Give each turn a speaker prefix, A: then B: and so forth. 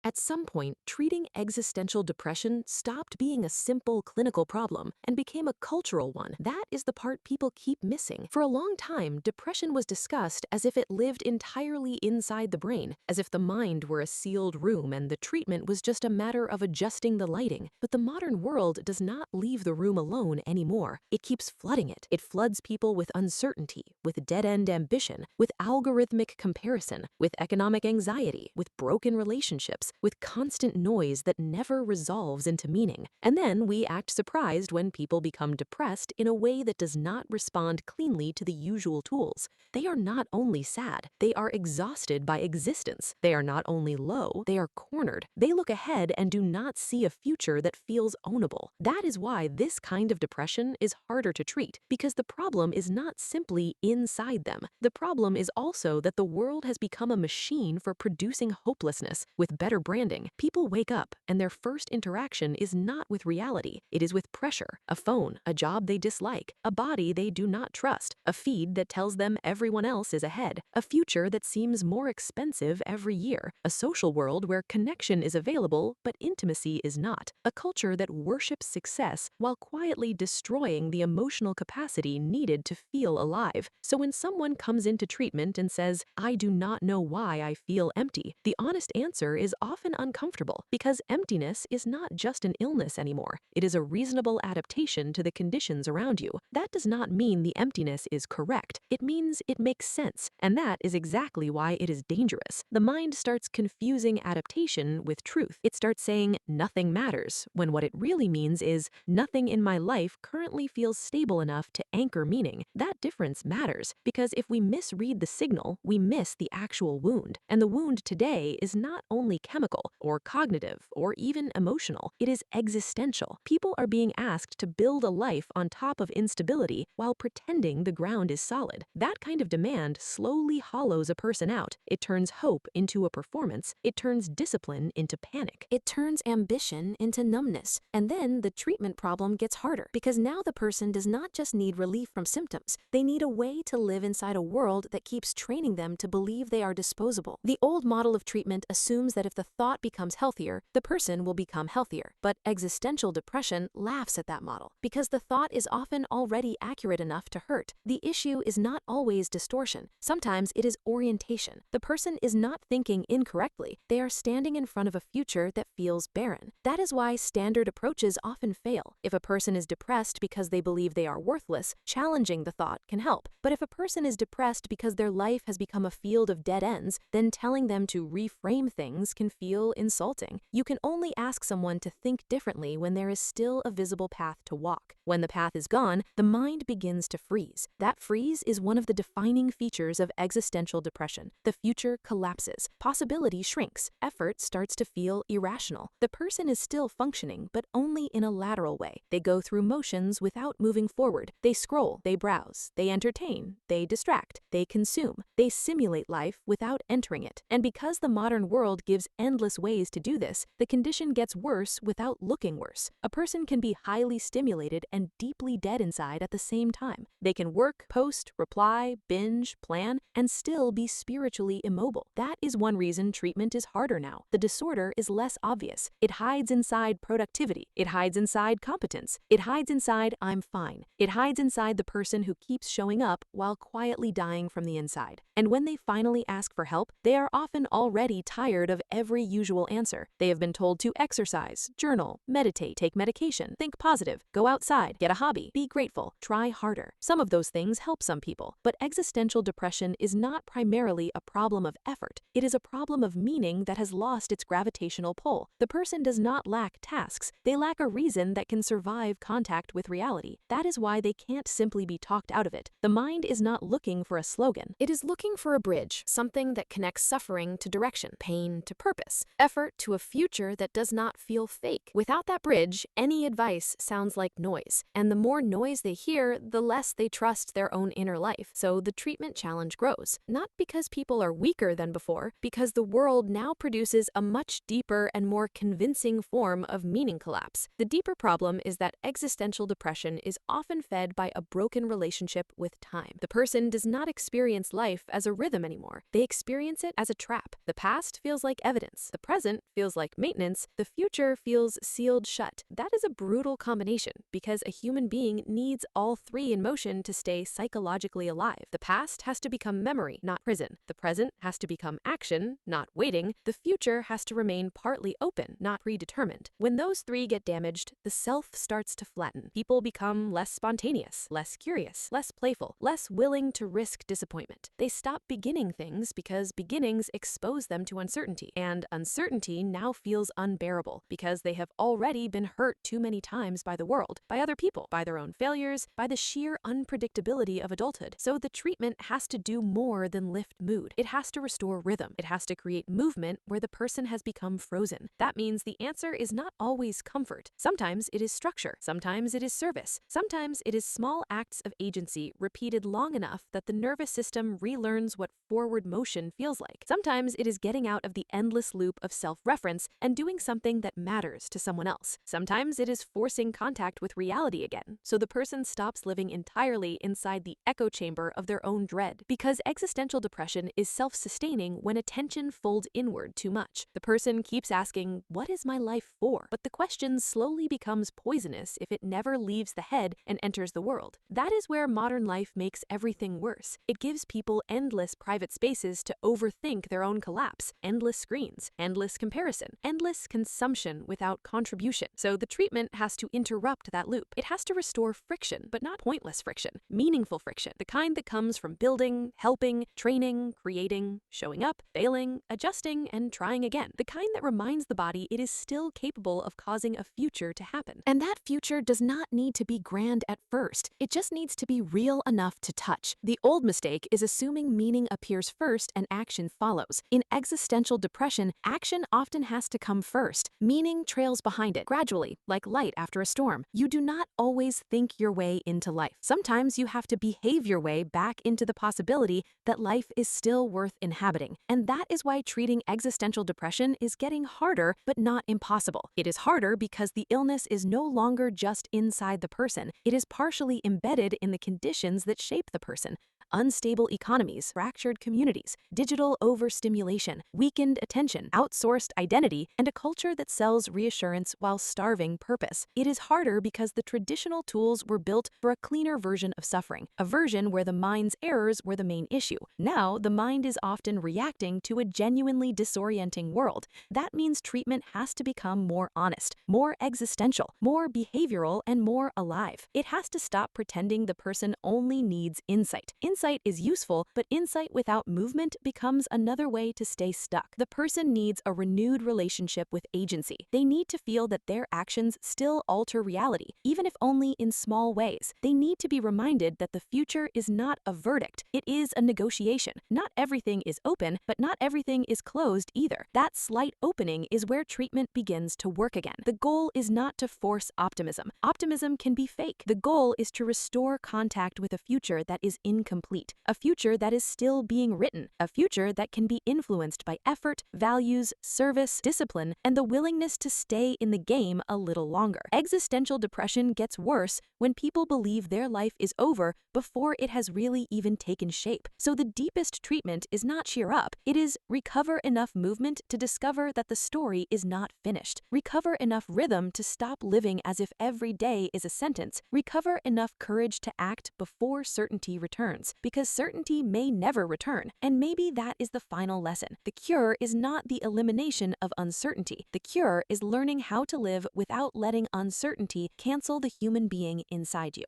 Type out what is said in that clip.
A: At some point, treating existential depression stopped being a simple clinical problem and became a cultural one. That is the part people keep missing. For a long time, depression was discussed as if it lived entirely inside the brain, as if the mind were a sealed room and the treatment was just a matter of adjusting the lighting. But the modern world does not leave the room alone anymore. It keeps flooding it. It floods people with uncertainty, with dead-end ambition, with algorithmic comparison, with economic anxiety, with broken relationships, with constant noise that never resolves into meaning. And then we act surprised when people become depressed in a way that does not respond cleanly to the usual tools. They are not only sad, they are exhausted by existence. They are not only low, they are cornered. They look ahead and do not see a future that feels ownable. That is why this kind of depression is harder to treat, because the problem is not simply inside them. The problem is also that the world has become a machine for producing hopelessness. With better branding, people wake up and their first interaction is not with reality. It is with pressure, a phone, a job they dislike, a body they do not trust, a feed that tells them everyone else is ahead, a future that seems more expensive every year, a social world where connection is available but intimacy is not, a culture that worships success while quietly destroying the emotional capacity needed to feel alive. So when someone comes into treatment and says, "I do not know why I feel empty," the honest answer is often uncomfortable, because emptiness is not just an illness anymore. It is a reasonable adaptation to the conditions around you. That does not mean the emptiness is correct. It means it makes sense, and that is exactly why it is dangerous. The mind starts confusing adaptation with truth. It starts saying nothing matters, when what it really means is nothing in my life currently feels stable enough to anchor meaning. That difference matters, because if we misread the signal, we miss the actual wound. And the wound today is not only chemical or cognitive or even emotional, it is existential. People are being asked to build a life on top of instability while pretending the ground is solid. That kind of demand slowly hollows a person out. It turns hope into a performance. It turns discipline into panic. It turns ambition into numbness. And then the treatment problem gets harder, because now the person does not just need relief from symptoms. They need a way to live inside a world that keeps training them to believe they are disposable. The old model of treatment assumes that if the thought becomes healthier, the person will become healthier. But existential depression laughs at that model, because the thought is often already accurate enough to hurt. The issue is not always distortion. Sometimes it is orientation. The person is not thinking incorrectly. They are standing in front of a future that feels barren. That is why standard approaches often fail. If a person is depressed because they believe they are worthless, challenging the thought can help. But if a person is depressed because their life has become a field of dead ends, then telling them to reframe things can feel insulting. You can only ask someone to think differently when there is still a visible path to walk. When the path is gone, the mind begins to freeze. That freeze is one of the defining features of existential depression. The future collapses. Possibility shrinks. Effort starts to feel irrational. The person is still functioning, but only in a lateral way. They go through motions without moving forward. They scroll, they browse, they entertain, they distract, they consume, they simulate life without entering it. And because the modern world gives endless ways to do this, the condition gets worse without looking worse. A person can be highly stimulated and deeply dead inside at the same time. They can work, post, reply, binge, plan, and still be spiritually immobile. That is one reason treatment is harder now. The disorder is less obvious. It hides inside productivity. It hides inside competence. It hides inside "I'm fine." It hides inside the person who keeps showing up while quietly dying from the inside. And when they finally ask for help, they are often already tired of every usual answer. They have been told to exercise, journal, meditate, take medication, think positive, go outside, get a hobby, be grateful, try harder. Some of those things help some people, but existential depression is not primarily a problem of effort. It is a problem of meaning that has lost its gravitational pull. The person does not lack tasks. They lack a reason that can survive contact with reality. That is why they can't simply be talked out of it. The mind is not looking for a slogan. It is looking for a bridge, something that connects suffering to direction, pain to purpose, effort to a future that does not feel fake. Without that bridge, any advice sounds like noise. And the more noise they hear, the less they trust their own inner life. So the treatment challenge grows, not because people are weaker than before, because the world now produces a much deeper and more convincing form of meaning collapse. The deeper problem is that existential depression is often fed by a broken relationship with time. The person does not experience life as a rhythm anymore. They experience it as a trap. The past feels like evidence. dominance. The present feels like maintenance, the future feels sealed shut. That is a brutal combination because a human being needs all three in motion to stay psychologically alive. The past has to become memory, not prison. The present has to become action, not waiting. The future has to remain partly open, not predetermined. When those three get damaged, the self starts to flatten. People become less spontaneous, less curious, less playful, less willing to risk disappointment. They stop beginning things because beginnings expose them to uncertainty, and uncertainty now feels unbearable because they have already been hurt too many times by the world, by other people, by their own failures, by the sheer unpredictability of adulthood. So the treatment has to do more than lift mood. It has to restore rhythm. It has to create movement where the person has become frozen. That means the answer is not always comfort. Sometimes it is structure. Sometimes it is service. Sometimes it is small acts of agency repeated long enough that the nervous system relearns what forward motion feels like. Sometimes it is getting out of the endless loop of self-reference and doing something that matters to someone else. Sometimes it is forcing contact with reality again, so the person stops living entirely inside the echo chamber of their own dread. Because existential depression is self-sustaining when attention folds inward too much. The person keeps asking, "What is my life for?" But the question slowly becomes poisonous if it never leaves the head and enters the world. That is where modern life makes everything worse. It gives people endless private spaces to overthink their own collapse, endless screens, endless comparison, endless consumption without contribution. So the treatment has to interrupt that loop. It has to restore friction, but not pointless friction, meaningful friction, the kind that comes from building, helping, training, creating, showing up, failing, adjusting, and trying again. The kind that reminds the body it is still capable of causing a future to happen. And that future does not need to be grand at first. It just needs to be real enough to touch. The old mistake is assuming meaning appears first and action follows. In existential depression, action often has to come first. Meaning trails behind it, gradually, like light after a storm. You do not always think your way into life. Sometimes you have to behave your way back into the possibility that life is still worth inhabiting. And that is why treating existential depression is getting harder, but not impossible. It is harder because the illness is no longer just inside the person. It is partially embedded in the conditions that shape the person. Unstable economies, fractured communities, digital overstimulation, weakened attention, outsourced identity, and a culture that sells reassurance while starving purpose. It is harder because the traditional tools were built for a cleaner version of suffering, a version where the mind's errors were the main issue. Now, the mind is often reacting to a genuinely disorienting world. That means treatment has to become more honest, more existential, more behavioral, and more alive. It has to stop pretending the person only needs insight. Insight is useful, but insight without movement becomes another way to stay stuck. The person needs a renewed relationship with agency. They need to feel that their actions still alter reality, even if only in small ways. They need to be reminded that the future is not a verdict. It is a negotiation. Not everything is open, but not everything is closed either. That slight opening is where treatment begins to work again. The goal is not to force optimism. Optimism can be fake. The goal is to restore contact with a future that is incomplete, a future that is still being written, a future that can be influenced by effort, values, service, discipline, and the willingness to stay in the game a little longer. Existential depression gets worse when people believe their life is over before it has really even taken shape. So the deepest treatment is not cheer up, it is recover enough movement to discover that the story is not finished. Recover enough rhythm to stop living as if every day is a sentence. Recover enough courage to act before certainty returns, because certainty may never return, and maybe that is the final lesson. The cure is not the elimination of uncertainty. The cure is learning how to live without letting uncertainty cancel the human being inside you.